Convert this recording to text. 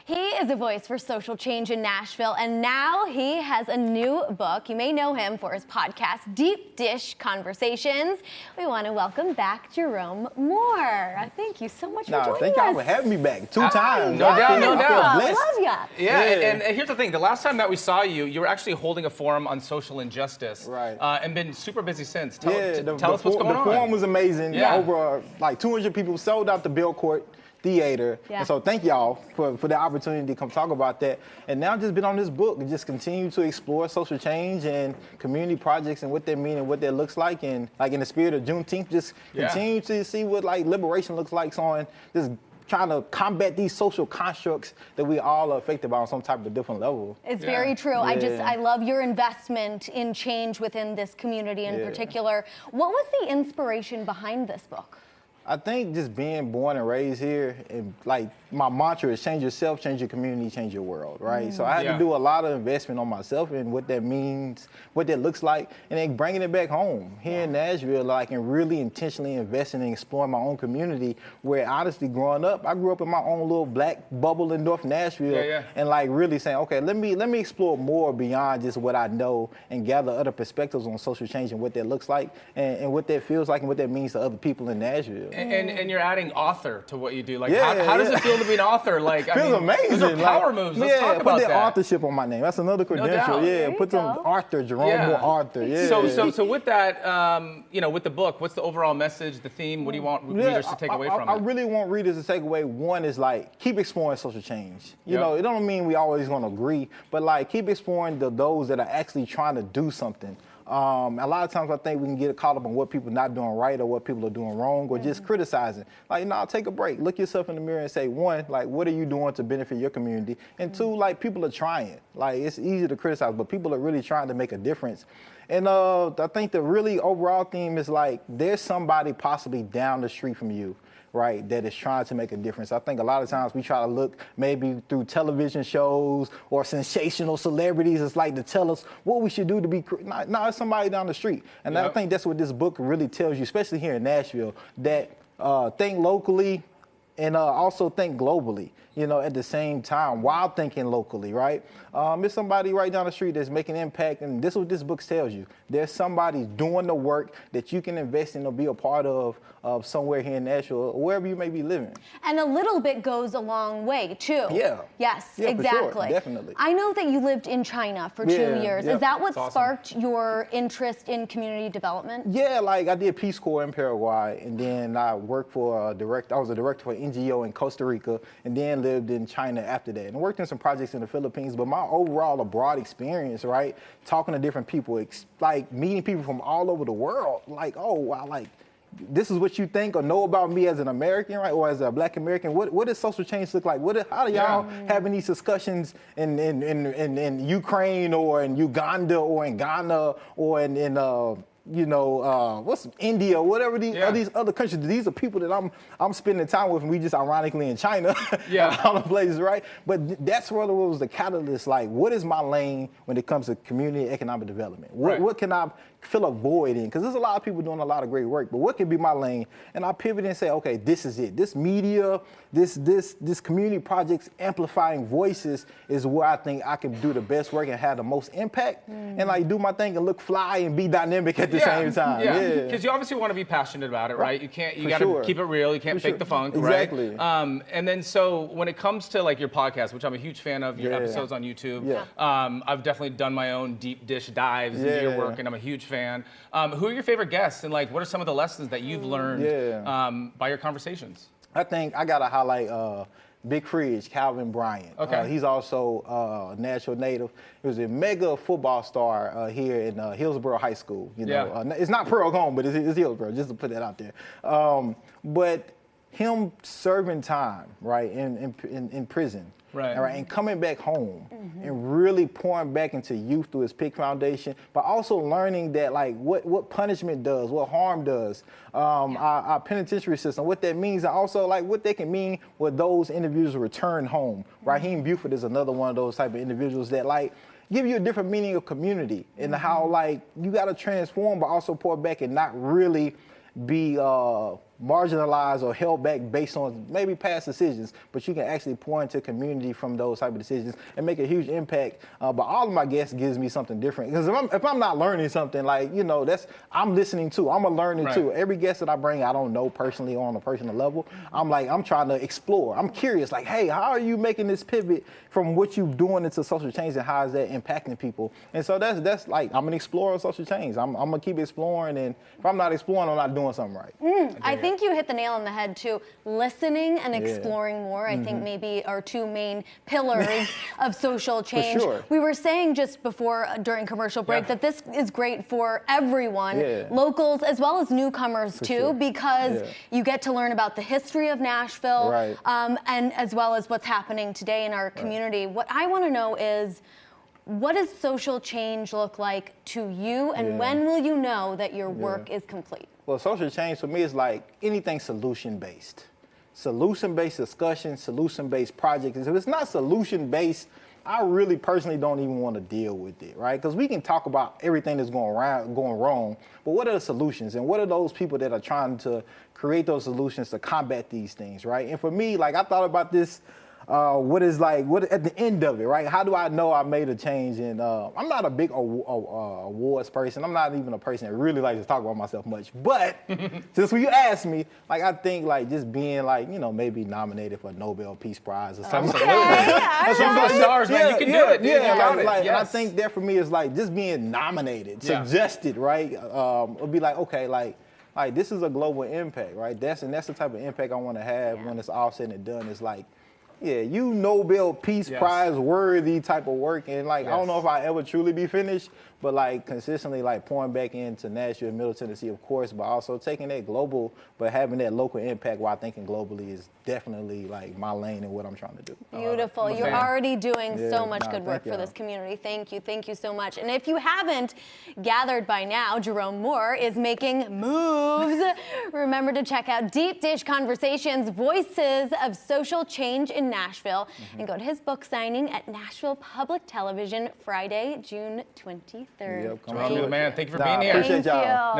He is a voice for social change in Nashville, and now he has a new book. You may know him for his podcast, Deep Dish Conversations. We want to welcome back Jerome Moore. Thank you so much for joining us. Thank y'all for having me back 2 times. No doubt, no doubt. I love ya. Yeah, and here's the thing. The last time that we saw you, you were actually holding a forum on social injustice. Right. And been super busy since. Tell us what's going on. The forum was amazing. Yeah. Over like 200 people sold out the Billcourt Theater. Yeah. And so thank y'all for the opportunity to come talk about that. And now I've just been on this book and just continue to explore social change and community projects and what they mean and what that looks like. And like in the spirit of Juneteenth, just continue to see what like liberation looks like on just trying to combat these social constructs that we all are affected by on some type of different level. It's very true. I love your investment in change within this community in particular. What was the inspiration behind this book? I think just being born and raised here, and like my mantra is change yourself, change your community, change your world, right? So I had to do a lot of investment on myself and what that means, what that looks like, and then bringing it back home here in Nashville, like, and really intentionally investing and exploring my own community. Where honestly, growing up, I grew up in my own little black bubble in North Nashville, and like really saying, okay, let me explore more beyond just what I know and gather other perspectives on social change and what that looks like and what that feels like and what that means to other people in Nashville. And you're adding author to what you do. Like, how does it feel to be an author? Like, feels amazing. Those are power moves. Let's talk about put that authorship on my name. That's another credential. Put some Arthur, Jerome Moore Arthur. So with that, you know, with the book, what's the overall message, the theme? What do you want readers to take away from it? I really want readers to take away. One is like keep exploring social change. You know, it don't mean we always gonna agree, but like keep exploring those that are actually trying to do something. A lot of times I think we can get caught up on what people not doing right or what people are doing wrong or just criticizing. Like, no, take a break. Look yourself in the mirror and say, one, like, what are you doing to benefit your community? And two, like, people are trying. Like, it's easy to criticize, but people are really trying to make a difference. And I think the really overall theme is like, there's somebody possibly down the street from you, right, that is trying to make a difference. I think a lot of times we try to look maybe through television shows or sensational celebrities. It's like to tell us what we should do to be, no, it's somebody down the street. And I think that's what this book really tells you, especially here in Nashville, that think locally and also think globally, you know, at the same time while thinking locally, right? There's somebody right down the street that's making an impact, and this is what this book tells you. There's somebody doing the work that you can invest in or be a part of somewhere here in Nashville or wherever you may be living. And a little bit goes a long way, too. Yeah. Yes, yeah, exactly. For sure. Definitely. I know that you lived in China for 2 years. Is that what sparked your interest in community development? Yeah, like I did Peace Corps in Paraguay, and then I worked for I was a director for an NGO in Costa Rica, and then lived in China after that, and worked in some projects in the Philippines. But my overall abroad experience, right, talking to different people, like meeting people from all over the world, like, oh wow, like this is what you think or know about me as an American, right, or as a Black American. What does social change look like? How do y'all having these discussions in Ukraine or in Uganda or in Ghana or in you know, what's India, whatever these other countries. These are people that I'm spending time with, and we just ironically in China, all the places, right? But that's what was the catalyst. Like, what is my lane when it comes to community economic development? What can I fill a void in? Because there's a lot of people doing a lot of great work, but what can be my lane? And I pivot and say, okay, this is it. This media, this community projects amplifying voices is where I think I can do the best work and have the most impact, and like do my thing and look fly and be dynamic at the same time. Because you obviously want to be passionate about it, right? You got to keep it real. You can't fake the funk, exactly. right? And then so when it comes to like your podcast, which I'm a huge fan of, your episodes on YouTube, I've definitely done my own deep dish dives into your work, and I'm a huge fan. Who are your favorite guests, and like what are some of the lessons that you've learned by your conversations? I think I gotta highlight Big Fridge, Calvin Bryant. Okay. He's also a Nashville native. He was a mega football star here in Hillsborough High School. You know, it's not Pearl Home, but it's Hillsborough, just to put that out there. But him serving time, right, in prison, and coming back home and really pouring back into youth through his PIC Foundation, but also learning that like what punishment does, what harm does, our penitentiary system, what that means, and also like what they can mean when those individuals return home. Raheem Buford is another one of those type of individuals that like give you a different meaning of community and how like you got to transform, but also pour back and not really be marginalized or held back based on maybe past decisions, but you can actually pour into community from those type of decisions and make a huge impact. But all of my guests gives me something different, because if I'm not learning something, like, you know, I'm listening too. I'm a learner too. Every guest that I bring, I don't know personally or on a personal level. I'm trying to explore. I'm curious, like, hey, how are you making this pivot from what you're doing into social change, and how is that impacting people? And so that's like, I'm an explorer of social change. I'm gonna keep exploring, and if I'm not exploring, I'm not doing something right. I think you hit the nail on the head too. Listening and exploring more, I think maybe are two main pillars of social change. For sure. We were saying just before, during commercial break, that this is great for everyone, locals as well as newcomers too, because you get to learn about the history of Nashville, and as well as what's happening today in our community. What I want to know is, what does social change look like to you, and when will you know that your work is complete? Well, social change for me is like anything solution-based. Solution-based discussion, solution-based projects. If it's not solution-based, I really personally don't even want to deal with it, right? Because we can talk about everything that's going wrong, but what are the solutions? And what are those people that are trying to create those solutions to combat these things, right? And for me, like, I thought about this, what at the end of it, right? How do I know I made a change? And I'm not a big awards person. I'm not even a person that really likes to talk about myself much. But since when you asked me, like, I think like just being like, you know, maybe nominated for a Nobel Peace Prize or something. Stars, man, you can do it. Dude. And I think that for me is like just being nominated, suggested, right? It'll be like, okay, like this is a global impact, right? That's the type of impact I want to have when it's all said and done. It's like, you Nobel Peace Prize worthy type of work, and like I don't know if I ever truly be finished, but like consistently like pouring back into Nashville, Middle Tennessee, of course, but also taking that global, but having that local impact while thinking globally is definitely like my lane and what I'm trying to do. Beautiful. You're already doing so much good work for this community. Thank you so much. And if you haven't gathered by now, Jerome Moore is making moves. Remember to check out Deep Dish Conversations, Voices of Social Change in Nashville, and go to his book signing at Nashville Public Television Friday, June 23rd. Jerome, you're the man. Thank you for being here. Appreciate y'all.